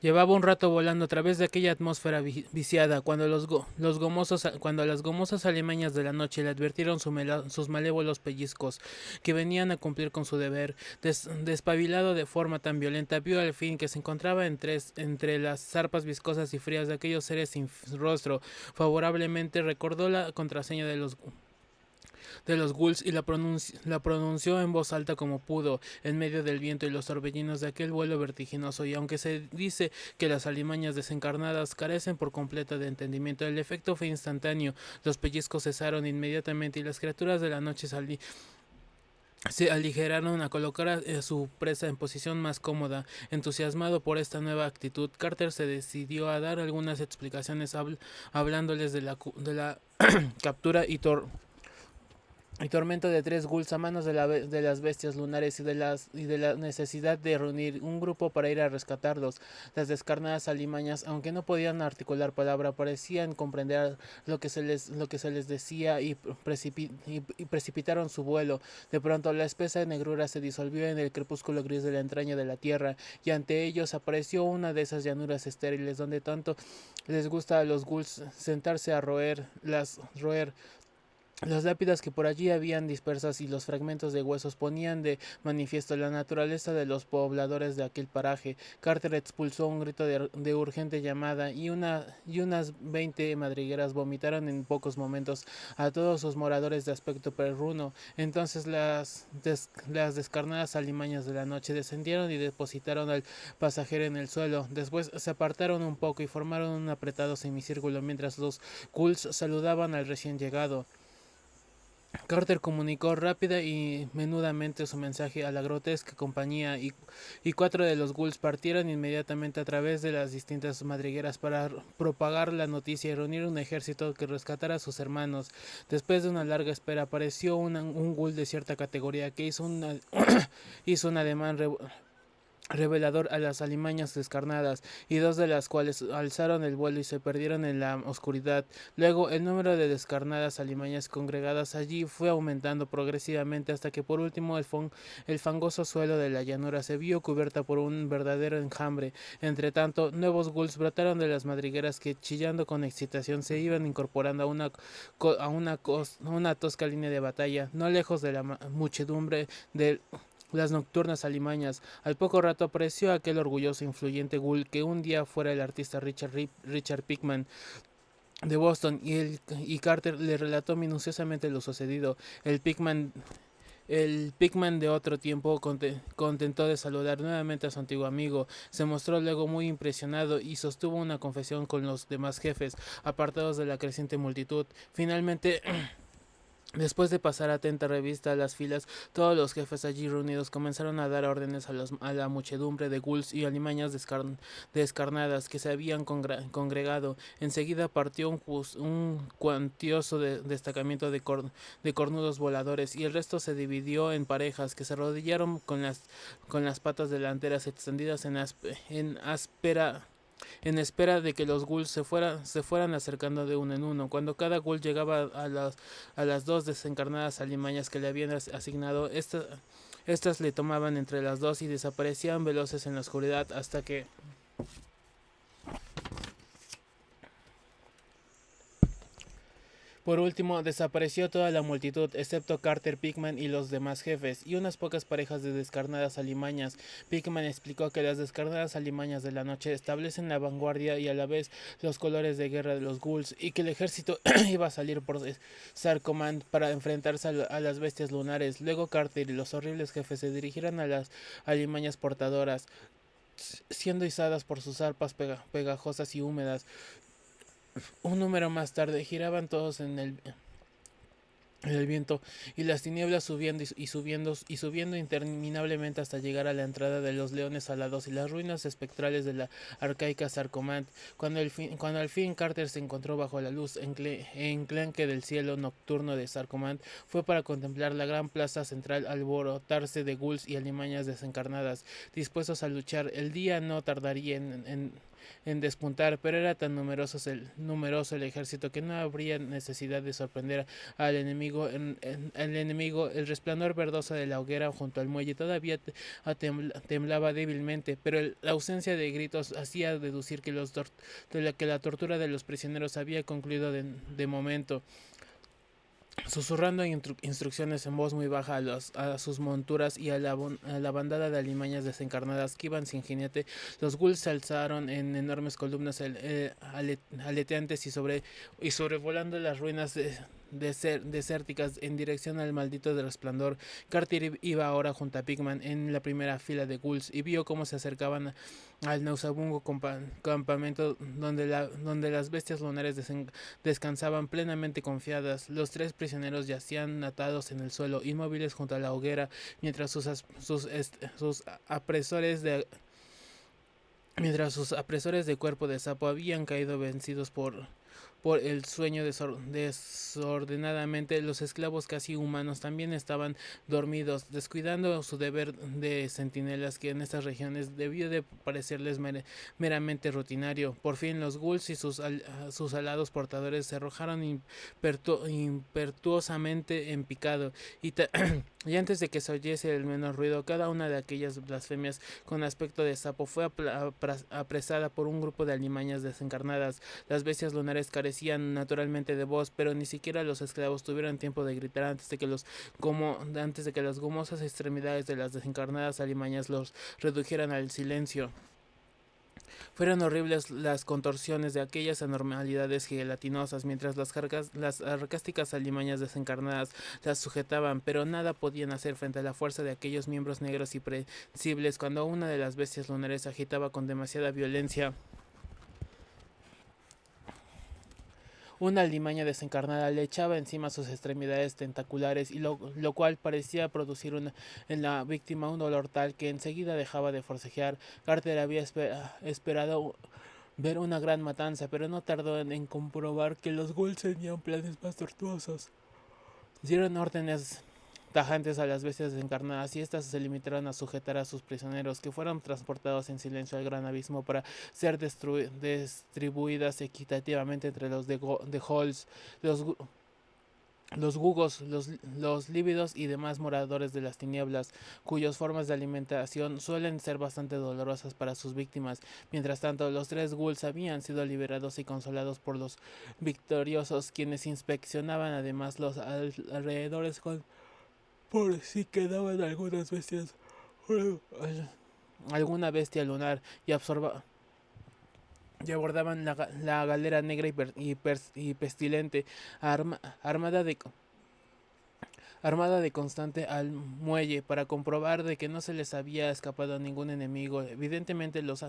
Llevaba un rato volando a través de aquella atmósfera viciada cuando cuando las gomosas alimañas de la noche le advirtieron sus malévolos pellizcos, que venían a cumplir con su deber. Despabilado de forma tan violenta, vio al fin que se encontraba entre las zarpas viscosas y frías de aquellos seres sin rostro. Favorablemente recordó la contraseña de los ghouls y la pronunció en voz alta como pudo, en medio del viento y los torbellinos de aquel vuelo vertiginoso. Y aunque se dice que las alimañas desencarnadas carecen por completo de entendimiento, el efecto fue instantáneo. Los pellizcos cesaron inmediatamente y las criaturas de la noche se aligeraron a colocar a su presa en posición más cómoda. Entusiasmado por esta nueva actitud, Carter se decidió a dar algunas explicaciones hablándoles de la captura y tormento de tres ghouls a manos de las bestias lunares y de la necesidad de reunir un grupo para ir a rescatarlos. Las descarnadas alimañas, aunque no podían articular palabra, parecían comprender lo que se les decía y precipitaron su vuelo. De pronto la espesa negrura se disolvió en el crepúsculo gris de la entraña de la tierra, y ante ellos apareció una de esas llanuras estériles donde tanto les gusta a los ghouls sentarse a roer las lápidas que por allí habían dispersas y los fragmentos de huesos ponían de manifiesto la naturaleza de los pobladores de aquel paraje. Carter expulsó un grito de urgente llamada y unas 20 madrigueras vomitaron en pocos momentos a todos sus moradores de aspecto perruno. Entonces las descarnadas alimañas de la noche descendieron y depositaron al pasajero en el suelo. Después se apartaron un poco y formaron un apretado semicírculo mientras los ghouls saludaban al recién llegado. Carter comunicó rápida y menudamente su mensaje a la grotesca compañía y cuatro de los ghouls partieron inmediatamente a través de las distintas madrigueras para propagar la noticia y reunir un ejército que rescatara a sus hermanos. Después de una larga espera apareció un ghoul de cierta categoría que hizo un ademán revelador a las alimañas descarnadas, y dos de las cuales alzaron el vuelo y se perdieron en la oscuridad. Luego el número de descarnadas alimañas congregadas allí fue aumentando progresivamente hasta que por último el fangoso suelo de la llanura se vio cubierta por un verdadero enjambre. Entre tanto, nuevos ghouls brotaron de las madrigueras que, chillando con excitación, se iban incorporando a una tosca línea de batalla, no lejos de la muchedumbre de las nocturnas alimañas. Al poco rato apareció aquel orgulloso e influyente ghoul que un día fuera el artista Richard Pickman de Boston, y Carter le relató minuciosamente lo sucedido. El Pickman de otro tiempo contentó de saludar nuevamente a su antiguo amigo. Se mostró luego muy impresionado y sostuvo una confesión con los demás jefes, apartados de la creciente multitud. Finalmente, después de pasar atenta revista a las filas, todos los jefes allí reunidos comenzaron a dar órdenes a la muchedumbre de ghouls y alimañas descarnadas que se habían congregado. Enseguida partió un cuantioso destacamento de cornudos voladores, y el resto se dividió en parejas que se arrodillaron con las patas delanteras extendidas en espera de que los ghouls se fueran acercando de uno en uno. Cuando cada ghoul llegaba a las dos desencarnadas alimañas que le habían asignado, estas le tomaban entre las dos y desaparecían veloces en la oscuridad hasta que por último, desapareció toda la multitud, excepto Carter, Pickman y los demás jefes, y unas pocas parejas de descarnadas alimañas. Pickman explicó que las descarnadas alimañas de la noche establecen la vanguardia y a la vez los colores de guerra de los ghouls, y que el ejército iba a salir por Sarcommand para enfrentarse a las bestias lunares. Luego Carter y los horribles jefes se dirigieron a las alimañas portadoras, siendo izadas por sus arpas pegajosas y húmedas. Un número más tarde giraban todos en el viento, y las tinieblas subiendo y subiendo interminablemente hasta llegar a la entrada de los leones alados y las ruinas espectrales de la arcaica Sarcomand. Cuando al fin Carter se encontró bajo la luz enclenque del cielo nocturno de Sarcomand, fue para contemplar la gran plaza central alborotarse de ghouls y alimañas desencarnadas, dispuestos a luchar. El día no tardaría en despuntar, pero era tan numeroso el ejército que no habría necesidad de sorprender al enemigo. El enemigo, el resplandor verdoso de la hoguera junto al muelle todavía temblaba débilmente, pero la ausencia de gritos hacía deducir que, que la tortura de los prisioneros había concluido de momento. Susurrando instrucciones en voz muy baja a sus monturas y a la bandada de alimañas desencarnadas que iban sin jinete, los ghouls se alzaron en enormes columnas aleteantes y sobrevolando las ruinas desérticas en dirección al maldito resplandor. Carter iba ahora junto a Pigman en la primera fila de ghouls y vio cómo se acercaban al nauseabundo campamento donde las bestias lunares descansaban plenamente confiadas. Los tres prisioneros yacían atados en el suelo, inmóviles junto a la hoguera, mientras sus apresores de cuerpo de sapo habían caído vencidos por el sueño desordenadamente. Los esclavos casi humanos también estaban dormidos, descuidando su deber de centinelas, que en estas regiones debió de parecerles meramente rutinario. Por fin los ghouls y sus alados portadores se arrojaron impetuosamente en picado, y antes de que se oyese el menor ruido, cada una de aquellas blasfemias con aspecto de sapo fue apresada por un grupo de alimañas desencarnadas. Las bestias lunares carecían naturalmente de voz, pero ni siquiera los esclavos tuvieron tiempo de gritar antes de que las gomosas extremidades de las desencarnadas alimañas los redujeran al silencio. Fueron horribles las contorsiones de aquellas anormalidades gelatinosas, mientras las sarcásticas alimañas desencarnadas las sujetaban, pero nada podían hacer frente a la fuerza de aquellos miembros negros y prensibles cuando una de las bestias lunares agitaba con demasiada violencia una alimaña desencarnada. Le echaba encima sus extremidades tentaculares, y lo cual parecía producir en la víctima un dolor tal que enseguida dejaba de forcejear. Carter había esperado ver una gran matanza, pero no tardó en comprobar que los ghouls tenían planes más tortuosos. Dieron órdenes tajantes a las bestias desencarnadas, y éstas se limitaron a sujetar a sus prisioneros, que fueron transportados en silencio al gran abismo para ser distribuidas equitativamente entre los de Halls, los gugos, los lívidos y demás moradores de las tinieblas, cuyas formas de alimentación suelen ser bastante dolorosas para sus víctimas. Mientras tanto, los tres ghouls habían sido liberados y consolados por los victoriosos, quienes inspeccionaban además los alrededores por si quedaban alguna bestia lunar, y abordaban la galera negra y pestilente, armada de constante al muelle, para comprobar de que no se les había escapado ningún enemigo. Evidentemente los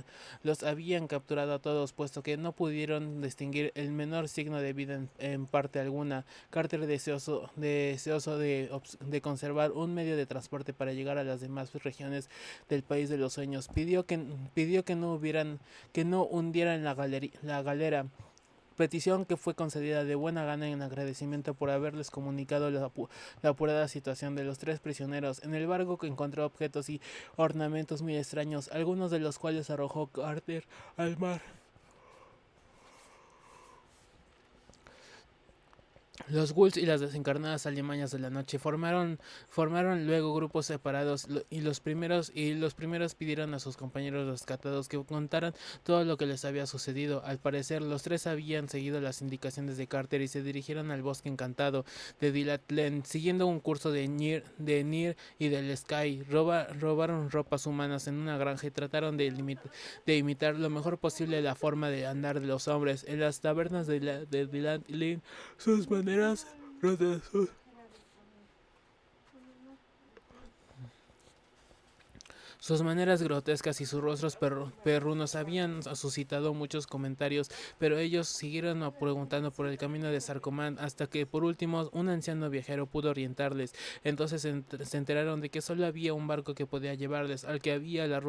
habían capturado a todos, puesto que no pudieron distinguir el menor signo de vida en parte alguna. Carter, deseoso de conservar un medio de transporte para llegar a las demás regiones del país de los sueños, pidió que no hundieran la galera, petición que fue concedida de buena gana en agradecimiento por haberles comunicado la apurada situación de los tres prisioneros. En el barco que encontró objetos y ornamentos muy extraños, algunos de los cuales arrojó Carter al mar. Los ghouls y las desencarnadas alimañas de la noche formaron luego grupos separados, y los primeros pidieron a sus compañeros rescatados que contaran todo lo que les había sucedido. Al parecer, los tres habían seguido las indicaciones de Carter y se dirigieron al bosque encantado de Dilatlen, siguiendo un curso de Nir y del Sky. Robaron ropas humanas en una granja y trataron de imitar lo mejor posible la forma de andar de los hombres. En las tabernas de Dilatlen, sus maneras grotescas y sus rostros perrunos habían suscitado muchos comentarios, pero ellos siguieron preguntando por el camino de Sarcomán, hasta que por último un anciano viajero pudo orientarles. Entonces se enteraron de que solo había un barco que podía llevarles, el que hacía la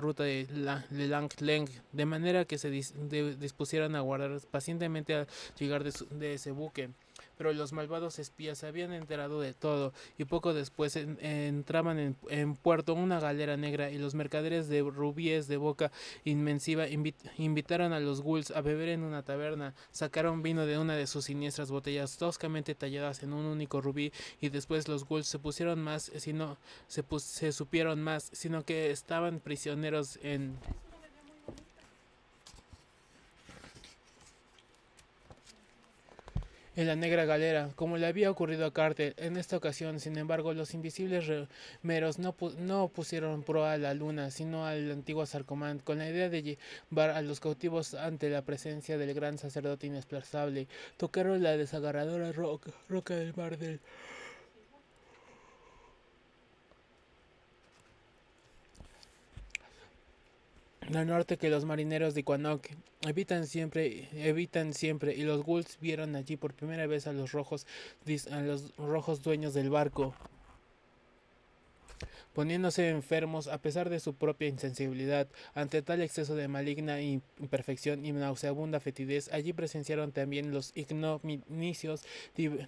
ruta de Lang Leng, de manera que se dispusieron a aguardar pacientemente al llegar de ese buque. pero los malvados espías se habían enterado de todo y poco después entraban en puerto una galera negra y los mercaderes de rubíes de boca inmensiva invitaron a los ghouls a beber en una taberna, sacaron vino de una de sus siniestras botellas toscamente talladas en un único rubí y después los ghouls se pusieron más, sino se supieron más, sino que estaban prisioneros en la negra galera, como le había ocurrido a Carter. En esta ocasión, sin embargo, los invisibles remeros no pusieron proa a la luna, sino al antiguo Sarcomán, con la idea de llevar a los cautivos ante la presencia del gran sacerdote inexplazable. Tocaron la desagarradora roca del mar del norte que los marineros de Quanok evitan siempre, y los ghouls vieron allí por primera vez a los rojos dueños del barco, poniéndose enfermos a pesar de su propia insensibilidad. Ante tal exceso de maligna imperfección y nauseabunda fetidez, allí presenciaron también los ignominios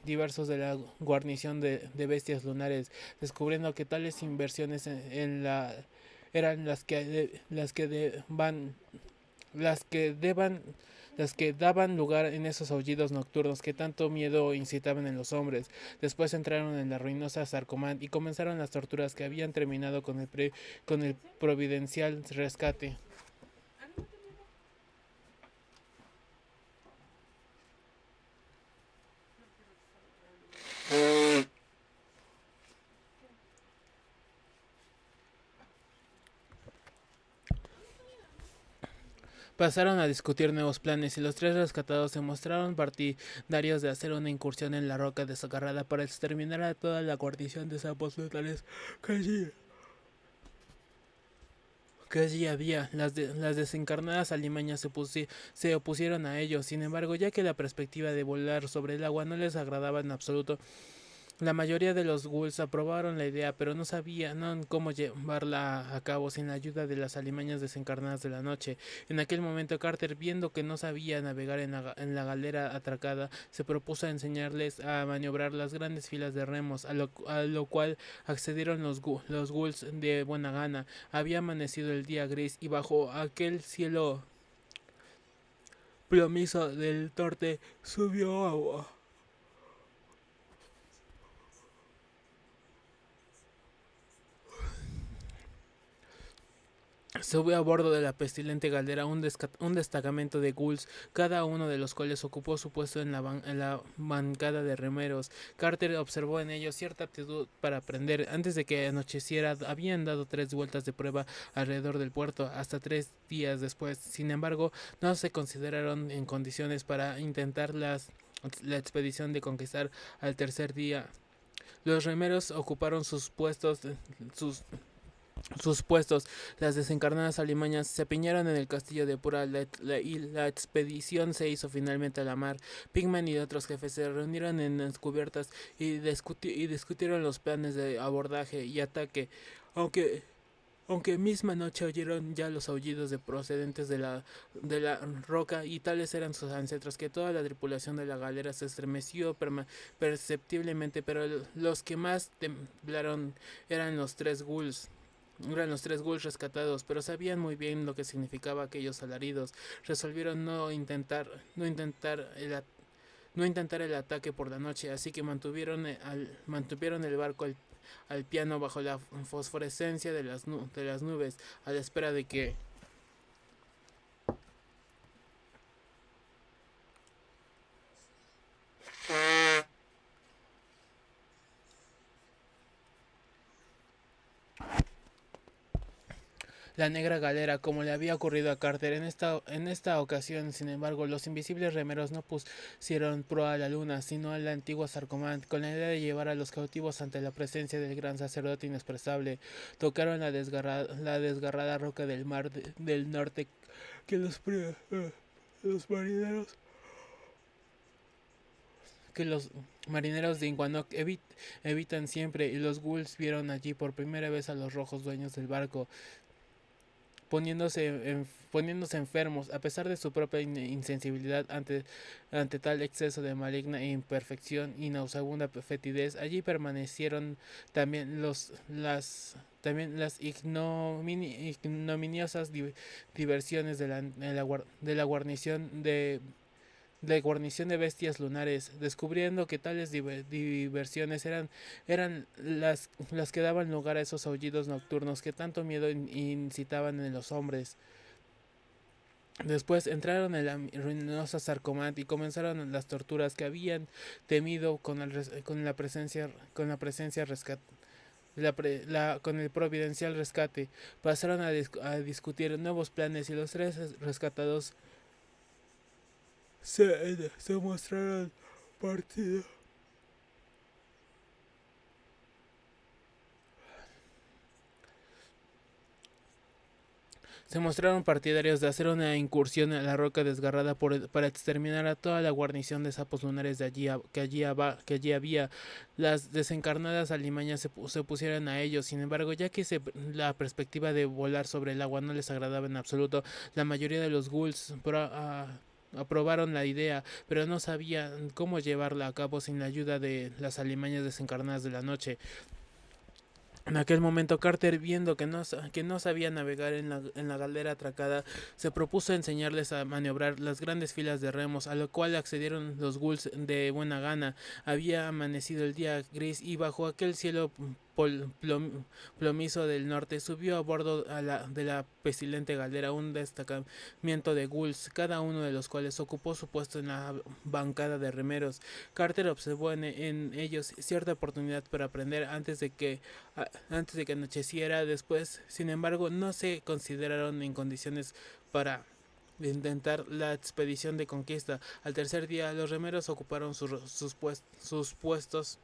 diversos de la guarnición de bestias lunares, descubriendo que tales inversiones en la eran las que deban las que daban lugar en esos aullidos nocturnos que tanto miedo incitaban en los hombres. Después entraron en la ruinosa Sarcomán y comenzaron las torturas que habían terminado con el providencial rescate. Pasaron a discutir nuevos planes y los tres rescatados se mostraron partidarios de hacer una incursión en la roca desagarrada para exterminar a toda la guarnición de sapos letales que allí había. Las desencarnadas alimañas se opusieron a ello. Sin embargo, ya que la perspectiva de volar sobre el agua no les agradaba en absoluto, la mayoría de los ghouls aprobaron la idea, pero no sabían cómo llevarla a cabo sin la ayuda de las alimañas desencarnadas de la noche. En aquel momento, Carter, viendo que no sabía navegar en la galera atracada, se propuso enseñarles a maniobrar las grandes filas de remos, a lo cual accedieron los ghouls de buena gana. Había amanecido el día gris y bajo aquel cielo plomizo del norte subió agua. Subió a bordo de la pestilente galera un destacamento de ghouls, cada uno de los cuales ocupó su puesto en la bancada de remeros. Carter observó en ellos cierta aptitud para aprender. Antes de que anocheciera, habían dado 3 vueltas de prueba alrededor del puerto, hasta 3 días después. Sin embargo, no se consideraron en condiciones para intentar la expedición de conquistar al tercer día. Los remeros ocuparon sus puestos. Las desencarnadas alimañas se apiñaron en el castillo de Pura y la expedición se hizo finalmente a la mar. Pigman y otros jefes se reunieron en las cubiertas y discutieron los planes de abordaje y ataque, aunque misma noche oyeron ya los aullidos procedentes de la roca, y tales eran sus ancestros que toda la tripulación de la galera se estremeció perceptiblemente, pero los que más temblaron eran los tres ghouls. Eran los tres ghouls rescatados, pero sabían muy bien lo que significaba aquellos alaridos. Resolvieron no intentar el ataque por la noche, así que mantuvieron el barco al piano bajo la fosforescencia de de las nubes, a la espera de que la negra galera, como le había ocurrido a Carter. En esta ocasión, sin embargo, los invisibles remeros no pusieron proa a la luna, sino a la antigua Sarcomán, con la idea de llevar a los cautivos ante la presencia del gran sacerdote inexpresable. Tocaron la desgarrada roca del mar del norte que los marineros los marineros de Inguanoc evitan siempre, y los ghouls vieron allí por primera vez a los rojos dueños del barco, poniéndose enfermos, a pesar de su propia insensibilidad ante tal exceso de maligna imperfección y nauseabunda fetidez. Allí permanecieron también las ignominiosas diversiones de la guarnición de bestias lunares, descubriendo que tales diversiones eran las que daban lugar a esos aullidos nocturnos que tanto miedo incitaban en los hombres. Después entraron en la ruinosa Sarcomat y comenzaron las torturas que habían temido con la presencia rescat, con el providencial rescate. Pasaron a discutir nuevos planes y los tres rescatados se mostraron partidos. Se mostraron partidarios de hacer una incursión a la roca desgarrada para exterminar a toda la guarnición de sapos lunares que allí había. Las desencarnadas alimañas se pusieron a ellos. Sin embargo, ya que la perspectiva de volar sobre el agua no les agradaba en absoluto, la mayoría de los ghouls aprobaron la idea, pero no sabían cómo llevarla a cabo sin la ayuda de las alimañas desencarnadas de la noche. En aquel momento Carter, viendo que no sabía navegar en la galdera atracada, se propuso enseñarles a maniobrar las grandes filas de remos, a lo cual accedieron los ghouls de buena gana. Había amanecido el día gris y bajo aquel cielo plomizo del norte subió a bordo de la pestilente galdera un destacamento de ghouls, cada uno de los cuales ocupó su puesto en la bancada de remeros. Carter observó en ellos cierta oportunidad para aprender antes de que anocheciera. Después, sin embargo, no se consideraron en condiciones para intentar la expedición de conquista. Al tercer día, los remeros ocuparon sus puestos.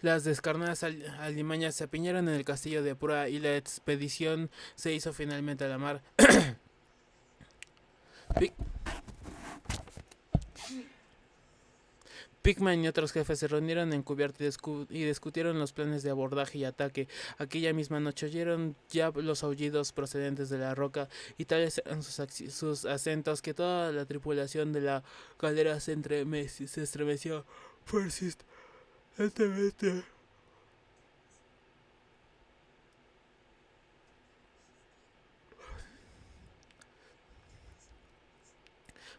Las descarnadas alimañas se apiñaron en el castillo de Pura y la expedición se hizo finalmente a la mar. Pickman y otros jefes se reunieron en cubierta y discutieron los planes de abordaje y ataque. Aquella misma noche oyeron ya los aullidos procedentes de la roca y tales eran sus acentos que toda la tripulación de la caldera se estremeció persistentemente.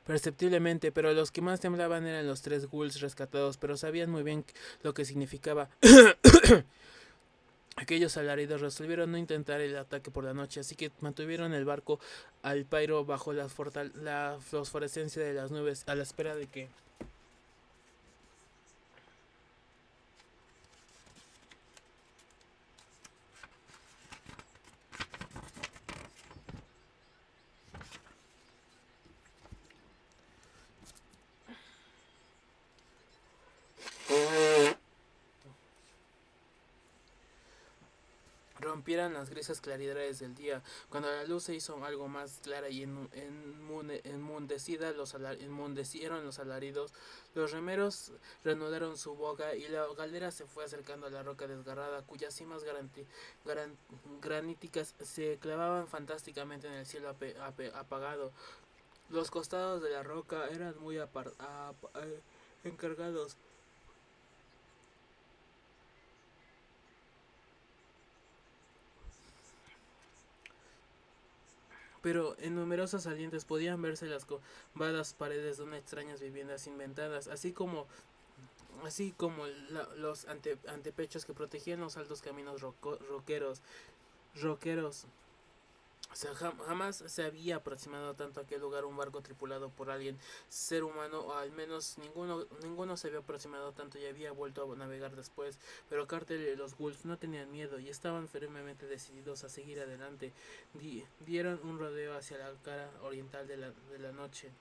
Perceptiblemente, pero los que más temblaban eran los tres ghouls rescatados, pero sabían muy bien lo que significaba. Aquellos alaridos resolvieron no intentar el ataque por la noche, así que mantuvieron el barco al pairo bajo la fosforescencia de las nubes, a la espera de que rompieran las grises claridades del día. Cuando la luz se hizo algo más clara y enmundecieron los alaridos, los remeros reanudaron su boga y la galdera se fue acercando a la roca desgarrada, cuyas cimas graníticas se clavaban fantásticamente en el cielo apagado. Los costados de la roca eran muy encargados. Pero en numerosos salientes podían verse las covadas paredes de unas extrañas viviendas inventadas, así como los antepechos que protegían los altos caminos roqueros. O sea, jamás se había aproximado tanto a aquel lugar un barco tripulado por alguien, ser humano, o al menos ninguno se había aproximado tanto y había vuelto a navegar después. Pero Carter y los Wolves no tenían miedo y estaban firmemente decididos a seguir adelante. Dieron un rodeo hacia la cara oriental de la noche.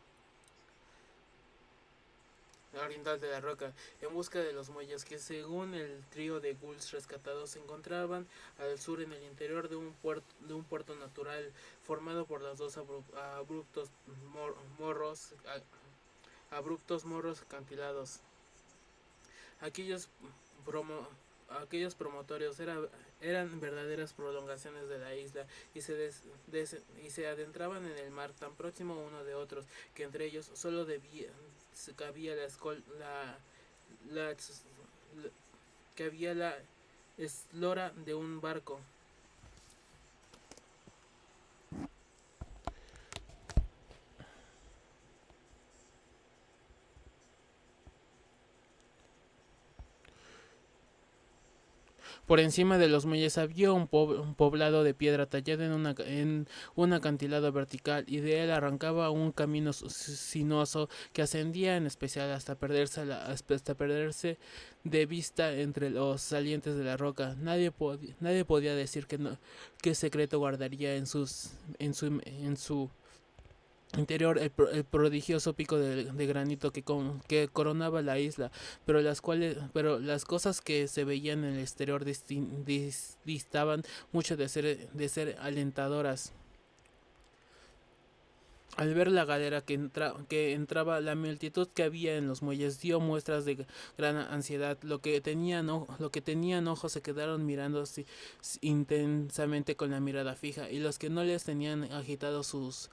La oriental de la roca, en busca de los muelles que, según el trío de ghouls rescatados, se encontraban al sur en el interior de un puerto natural formado por los dos abruptos morros acantilados. Aquellos aquellos promontorios eran verdaderas prolongaciones de la isla y se adentraban en el mar tan próximo uno de otros que entre ellos solo cabía la, que había la eslora de un barco. Por encima de los muelles había un poblado de piedra tallada en un acantilado vertical y de él arrancaba un camino sinuoso que ascendía en especial hasta perderse de vista entre los salientes de la roca. Nadie podía decir que no, qué secreto guardaría en su interior el prodigioso pico de granito que coronaba la isla, pero las cosas que se veían en el exterior distaban mucho de ser alentadoras. Al ver la galera que entraba, la multitud que había en los muelles dio muestras de gran ansiedad. Lo que tenían ojos se quedaron mirando intensamente con la mirada fija, y los que no les tenían agitados sus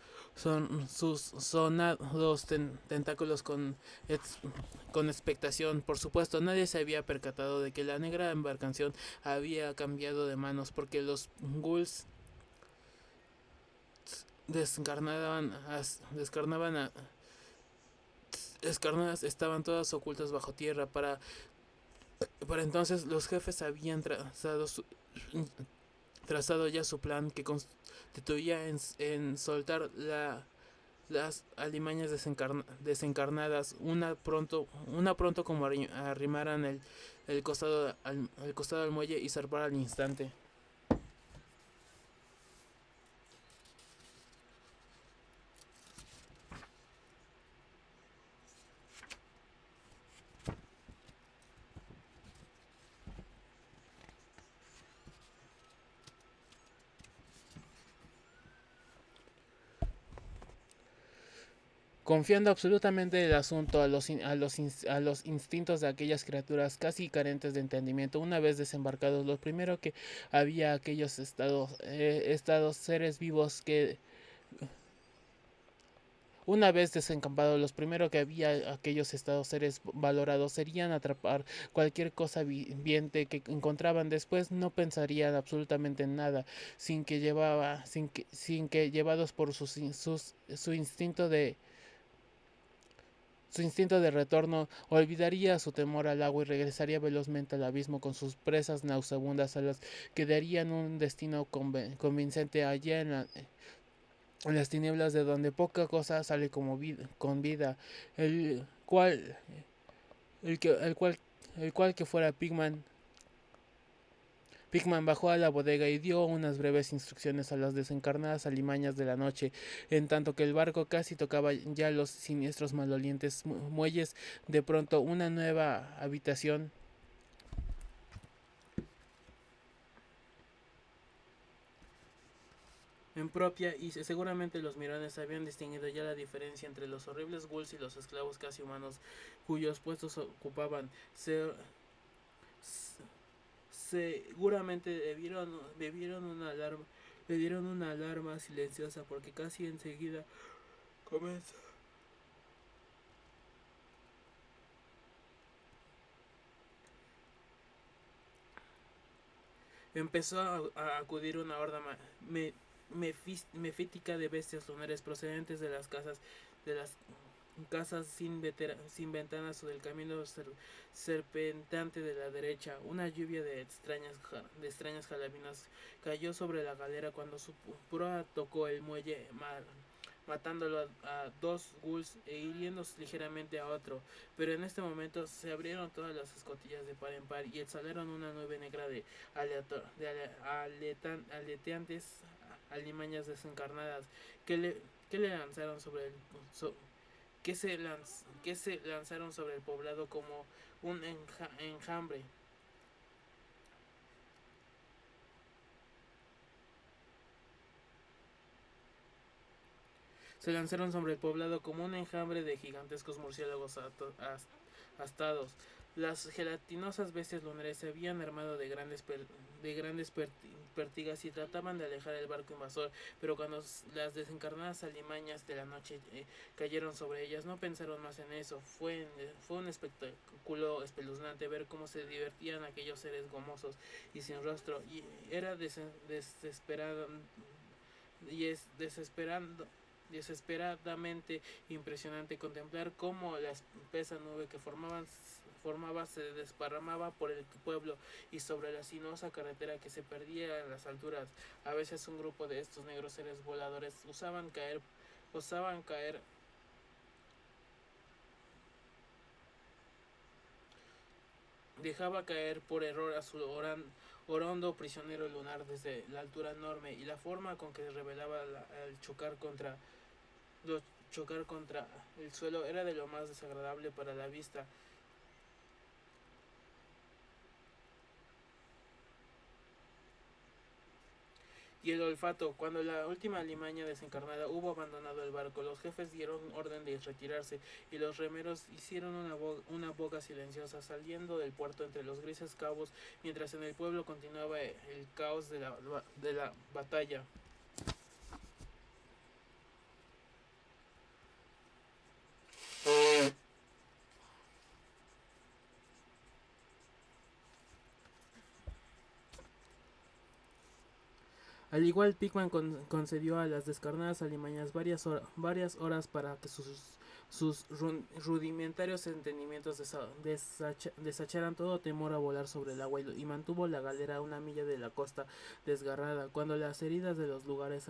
sonados tentáculos con expectación. Por supuesto, nadie se había percatado de que la negra embarcación había cambiado de manos, porque los ghouls descarnaban, descarnaban escarnadas estaban todas ocultas bajo tierra. Para entonces los jefes habían trazado ya su plan, que constituía en soltar las alimañas desencarnadas una pronto como arrimaran el costado al muelle y zarpar al instante. Confiando absolutamente el asunto a los instintos de aquellas criaturas casi carentes de entendimiento. Una vez desembarcados, lo primero que había aquellos estados seres vivos que una vez desencampados, los primero que había aquellos estados seres valorados serían atrapar cualquier cosa viviente que encontraban. Después no pensarían absolutamente en nada, sin que llevados por su instinto de retorno, olvidaría su temor al agua y regresaría velozmente al abismo con sus presas nauseabundas, a las que darían un destino convincente allá en las tinieblas, de donde poca cosa sale con vida, el cual, el que, el cual que fuera Pigman bajó a la bodega y dio unas breves instrucciones a las desencarnadas alimañas de la noche, en tanto que el barco casi tocaba ya los siniestros malolientes muelles. De pronto una nueva habitación en propia, y seguramente los mirones habían distinguido ya la diferencia entre los horribles ghouls y los esclavos casi humanos cuyos puestos ocupaban. Seguramente le dieron una alarma silenciosa, porque casi enseguida comenzó empezó a acudir una horda mefítica de bestias lunares procedentes de las casas sin ventanas o del camino serpenteante de la derecha. Una lluvia de extrañas jalabinas cayó sobre la galera cuando su proa tocó el muelle, matándolo a dos ghouls e hiriendo ligeramente a otro. Pero en este momento se abrieron todas las escotillas de par en par y exhalaron una nube negra de aleteantes alimañas desencarnadas que le lanzaron sobre el so, que se lanzaron sobre el poblado como un enjambre. Se lanzaron sobre el poblado como un enjambre de gigantescos murciélagos astados. Las gelatinosas bestias lunares se habían armado de grandes pertigas y trataban de alejar el barco invasor, pero cuando las desencarnadas alimañas de la noche cayeron sobre ellas, no pensaron más en eso. Fue un espectáculo espeluznante ver cómo se divertían aquellos seres gomosos y sin rostro, y era desesperado y es desesperadamente impresionante contemplar cómo la espesa nube que formaba se desparramaba por el pueblo y sobre la sinuosa carretera que se perdía en las alturas. A veces un grupo de estos negros seres voladores osaban caer dejaba caer por error a su orondo prisionero lunar desde la altura enorme, y la forma con que revelaba al chocar contra el suelo era de lo más desagradable para la vista. Y el olfato. Cuando la última alimaña desencarnada hubo abandonado el barco, los jefes dieron orden de retirarse y los remeros hicieron una boga silenciosa saliendo del puerto entre los grises cabos, mientras en el pueblo continuaba el caos de la batalla. Al igual, Pickman concedió a las descarnadas alimañas varias horas para que sus rudimentarios entendimientos desacharan todo temor a volar sobre el agua, y mantuvo la galera a una milla de la costa desgarrada. Cuando las heridas de los lugares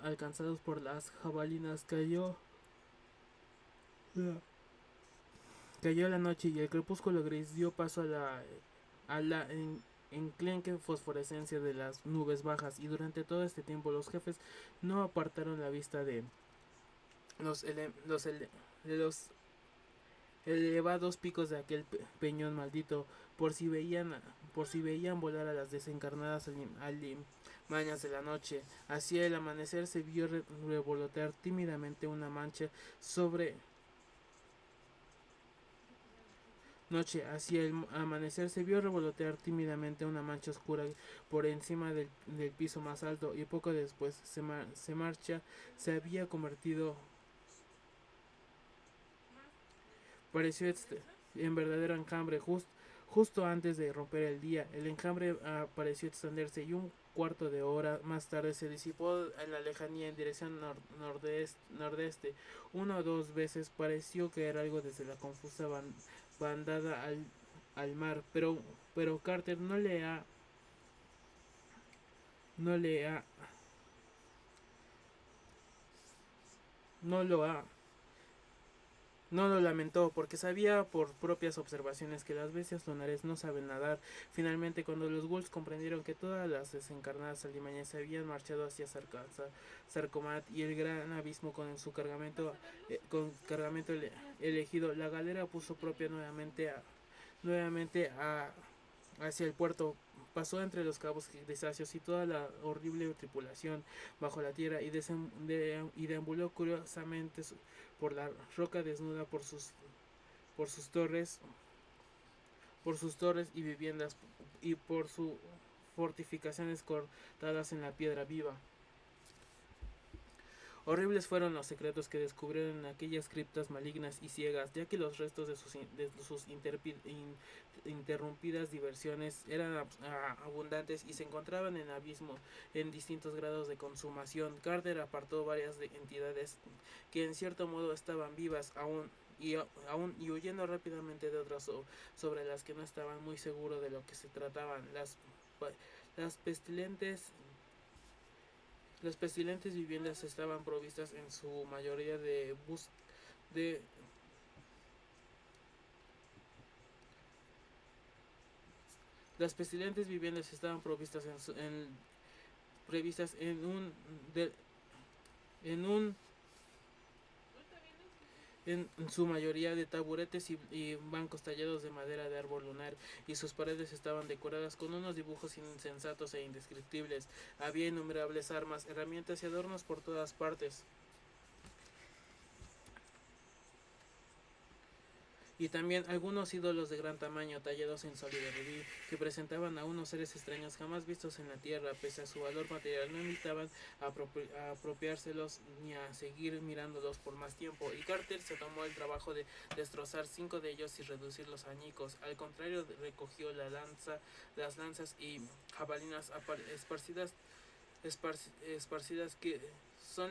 alcanzados por las jabalinas cayó la noche y el crepúsculo gris dio paso a la enclenque fosforescencia de las nubes bajas, y durante todo este tiempo los jefes no apartaron la vista de los, de los elevados picos de aquel peñón maldito, por si veían volar a las desencarnadas alimañas de la noche. Hacia el amanecer se vio revolotear tímidamente una mancha sobre noche. Hacia el amanecer se vio revolotear tímidamente una mancha oscura por encima del piso más alto, y poco después se había convertido, pareció en verdadero enjambre. Justo antes de romper el día, el enjambre pareció extenderse, y un cuarto de hora más tarde se disipó en la lejanía en dirección nordeste. Una o dos veces pareció caer algo desde la confusa bandada al mar, pero Carter no le ha no lo ha no lo lamentó, porque sabía por propias observaciones que las bestias lunares no saben nadar. Finalmente, cuando los ghouls comprendieron que todas las desencarnadas alimañas se habían marchado hacia Sarcomat y el gran abismo con cargamento elegido, la galera puso propia nuevamente hacia el puerto. Pasó entre los cabos grisáceos y toda la horrible tripulación bajo la tierra, y deambuló curiosamente por la roca desnuda, por sus torres y viviendas, y por sus fortificaciones cortadas en la piedra viva. Horribles fueron los secretos que descubrieron en aquellas criptas malignas y ciegas, ya que los restos de sus interrumpidas diversiones eran abundantes y se encontraban en abismo en distintos grados de consumación. Carter apartó varias entidades que en cierto modo estaban vivas y huyendo rápidamente de otras sobre las que no estaban muy seguros de lo que se trataban. Las pestilentes las pestilentes viviendas estaban provistas en su mayoría de las pestilentes viviendas estaban provistas previstas en un en su mayoría de taburetes y bancos tallados de madera de árbol lunar, y sus paredes estaban decoradas con unos dibujos insensatos e indescriptibles. Había innumerables armas, herramientas y adornos por todas partes. y también algunos ídolos de gran tamaño tallados en sólido rubí que presentaban a unos seres extraños jamás vistos en la Tierra. Pese a su valor material no invitaban a apropiárselos ni a seguir mirándolos por más tiempo, y Carter se tomó el trabajo de destrozar 5 de ellos y reducirlos a añicos. Al contrario, recogió las lanzas y jabalinas esparcidas que son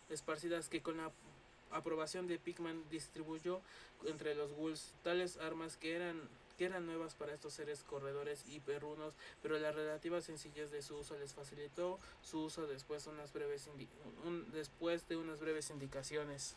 esparcidas que con la aprobación de Pickman distribuyó entre los ghouls. Tales armas que eran nuevas para estos seres corredores y perrunos, pero la relativa sencillez de su uso les facilitó su uso después de unas breves indicaciones.